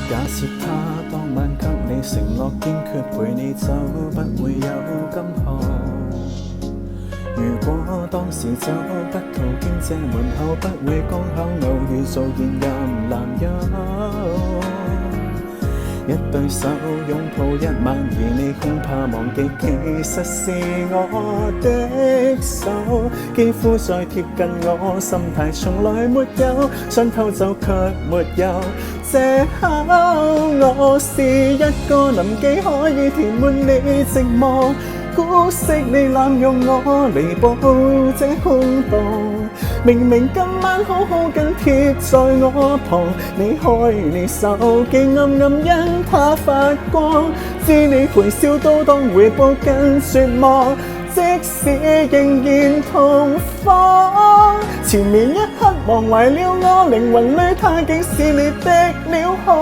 假設他當晚給你承諾，堅決陪你走，不會有今後。如果當時走不途經這門口，不會剛巧偶遇做現任男友。一對手擁抱一晚，而你恐怕忘記，其實是我的手，肌膚再貼近我，心態從來沒有想偷走，卻沒有藉口。我是一個臨記可以填滿你寂寞，姑息你濫用我彌補這空洞。明明今晚好好緊貼在我旁，你開你手機暗暗因它發光，知你陪笑都當回報更絕望，即使仍然同房。前面一刻忘懷了我，靈魂裏它竟是你的了看，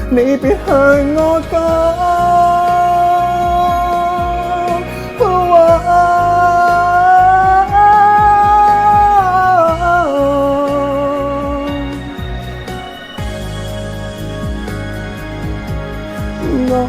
你別向我講。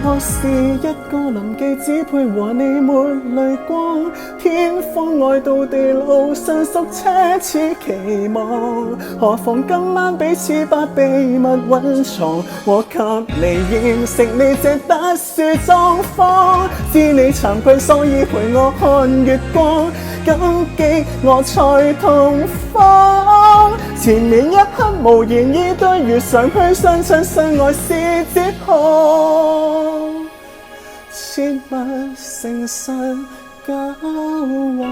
我是一個臨記只配和你沒淚光，天荒愛到地老，相宿奢侈期望，何妨今晚彼此把秘密蘊藏，我給你現成你這特殊狀況，知你慚愧所以陪我看月光，感激我才同房。前面一刻無言以對，如常去相親相愛是哲學，切勿誠實交往。